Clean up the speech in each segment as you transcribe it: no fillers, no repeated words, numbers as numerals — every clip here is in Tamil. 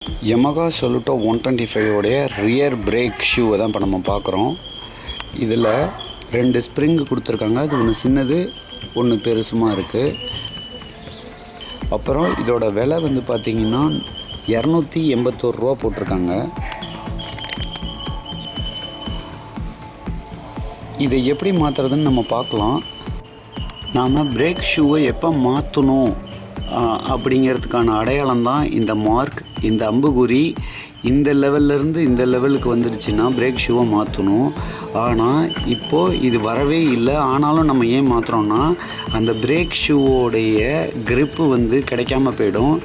Yamaha Saluto 125 உடைய ரியர் பிரேக் ஷூவை தான் இப்போ நம்ம பார்க்குறோம். இதில் 2 ஸ்ப்ரிங் கொடுத்துருக்காங்க. அது ஒன்று சின்னது, ஒன்று பெருசுமாக இருக்குது. அப்புறம் இதோட விலை வந்து பார்த்திங்கன்னா 281 ரூபா போட்டிருக்காங்க. இதை எப்படி மாற்றுறதுன்னு நம்ம பார்க்கலாம். நாம் பிரேக் ஷூவை எப்போ மாற்றணும் அப்படிங்கிறதுக்கான அடையாளம் தான் இந்த மார்க். இந்த அம்புகுறி இந்த லெவல்லேருந்து இந்த லெவலுக்கு வந்துடுச்சுன்னா பிரேக் ஷூவை மாற்றணும். ஆனால் இப்போது இது வரவே இல்லை. ஆனாலும் நம்ம ஏன் மாற்றுறோன்னா, அந்த பிரேக் ஷூவோடைய க்ரிப்பு வந்து கிடைக்காம போயிடும்.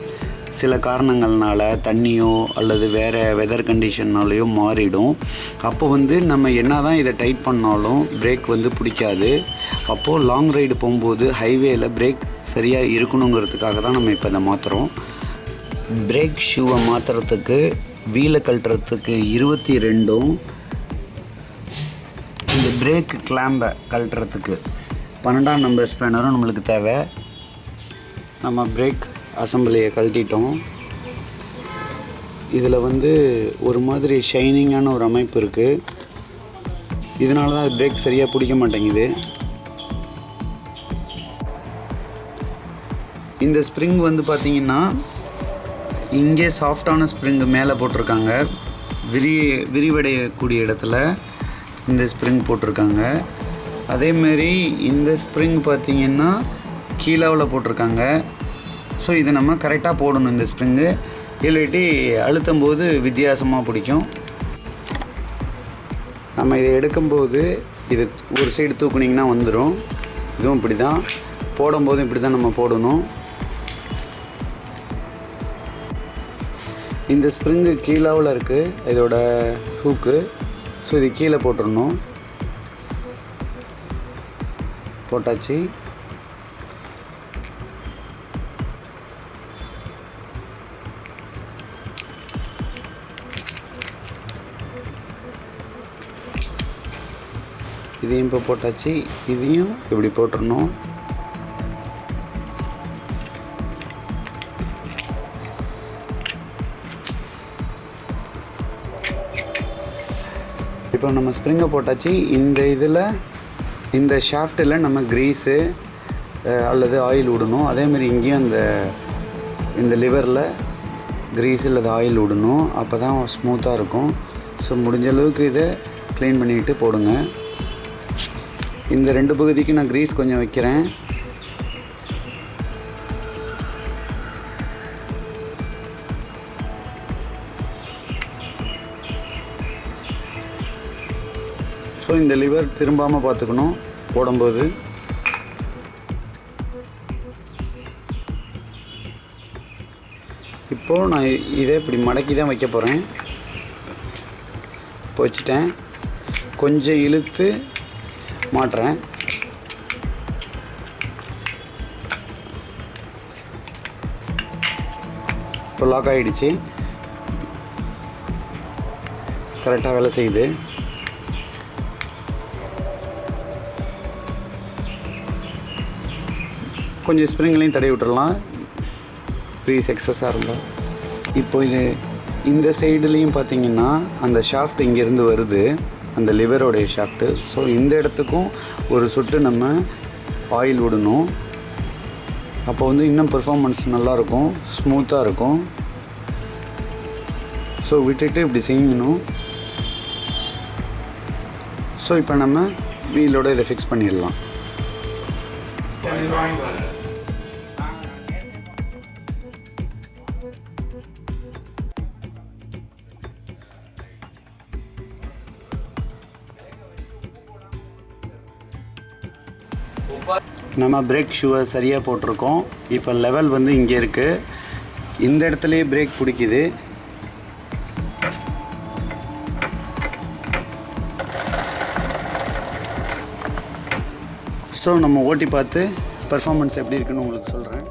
சில காரணங்கள்னால தண்ணியோ அல்லது வேறு வெதர் கண்டிஷன்னாலேயோ மாறிடும். அப்போ வந்து நம்ம என்ன தான் இதை டைட் பண்ணாலும் பிரேக் வந்து பிடிக்காது. அப்போது லாங் ரைடு போகும்போது ஹைவேயில் பிரேக் சரியாக இருக்கணுங்கிறதுக்காக தான் நம்ம இப்போ இதை மாற்றுறோம். பிரேக் ஷூவை மாற்றுறதுக்கு வீலை கழட்டுறதுக்கு 22ம், இந்த பிரேக் கிளாம்பை கழட்டுறதுக்கு 12ஆம் நம்பர் ஸ்பேனரும் நம்மளுக்கு தேவை. நம்ம பிரேக் அசம்பிளியை கழட்டிட்டோம். இதில் வந்து ஒரு மாதிரி ஷைனிங்கான ஒரு அமைப்பு இருக்குது. இதனால தான் பிரேக் சரியாக பிடிக்க மாட்டேங்குது. இந்த ஸ்ப்ரிங் வந்து பார்த்திங்கன்னா இங்கே சாஃப்டான ஸ்ப்ரிங்கு மேலே போட்டிருக்காங்க. விரிவடையக்கூடிய இடத்துல இந்த ஸ்ப்ரிங் போட்டிருக்காங்க. அதேமாரி இந்த ஸ்ப்ரிங் பார்த்திங்கன்னா கீழாவில் போட்டிருக்காங்க. ஸோ இதை நம்ம கரெக்டாக போடணும். இந்த ஸ்ப்ரிங்கு இல்லாட்டி அழுத்தும் போது வித்தியாசமாக பிடிக்கும். நம்ம இதை எடுக்கும்போது இது ஒரு சைடு தூக்குனிங்கன்னா வந்துடும். இதுவும் இப்படி தான் போடும்போதும் இப்படி தான் நம்ம போடணும். இந்த ஸ்ப்ரிங்கு கீழாவில் இருக்குது இதோட ஹூக்கு. ஸோ இது கீழே போட்டுடணும். போட்டாச்சு. இதையும் இப்போ போட்டாச்சு. இதையும் இப்படி போட்டுடணும். இப்போ நம்ம ஸ்ப்ரிங்கை போட்டாச்சு. இந்த இதில் இந்த ஷாஃப்ட்டில் நம்ம க்ரீஸு அல்லது ஆயில் விடணும். அதேமாதிரி இங்கேயும் இந்த லிவரில் க்ரீஸு அல்லது ஆயில் விடணும். அப்போ தான் ஸ்மூத்தாக இருக்கும். ஸோ முடிஞ்ச அளவுக்கு இதை க்ளீன் பண்ணிவிட்டு போடுங்க. இந்த 2 பகுதிக்கு நான் க்ரீஸ் கொஞ்சம் வைக்கிறேன். ஸோ இந்த லிவர் திரும்பாமல் பார்த்துக்கணும் போடும்போது. இப்போது நான் இதை இப்படி மடக்கி தான் வைக்க போகிறேன். இப்போ வச்சுட்டேன். கொஞ்சம் இழுத்து மாட்டுறேன். இப்போ லாக் ஆகிடுச்சு. கரெக்டாக வேலை செய்யுது. கொஞ்சம் ஸ்ப்ரிங்லையும் தடவி விட்டுடலாம் க்ரீஸ் எக்ஸஸாக இருந்தால். இப்போ இது இந்த சைடுலேயும் பார்த்திங்கன்னா அந்த ஷாஃப்ட் இங்கேருந்து வருது, அந்த லிவரோடைய ஷாஃப்ட்டு. ஸோ இந்த இடத்துக்கும் ஒரு சொட்டு நம்ம ஆயில் விடணும். அப்போ வந்து இன்னும் பெர்ஃபார்மன்ஸ் நல்லாயிருக்கும், ஸ்மூத்தாக இருக்கும். ஸோ விட்டுட்டு இப்படி செய்யணும். ஸோ இப்போ நம்ம வீலோட இதை ஃபிக்ஸ் பண்ணிடலாம். நம்ம பிரேக் ஷூவை சரியாக போட்டிருக்கோம். இப்போ லெவல் வந்து இங்கே இருக்குது. இந்த இடத்துலையே பிரேக் பிடிக்குது. ஸோ நம்ம ஓட்டி பார்த்து பெர்ஃபார்மன்ஸ் எப்படி இருக்குன்னு உங்களுக்கு சொல்கிறேன்.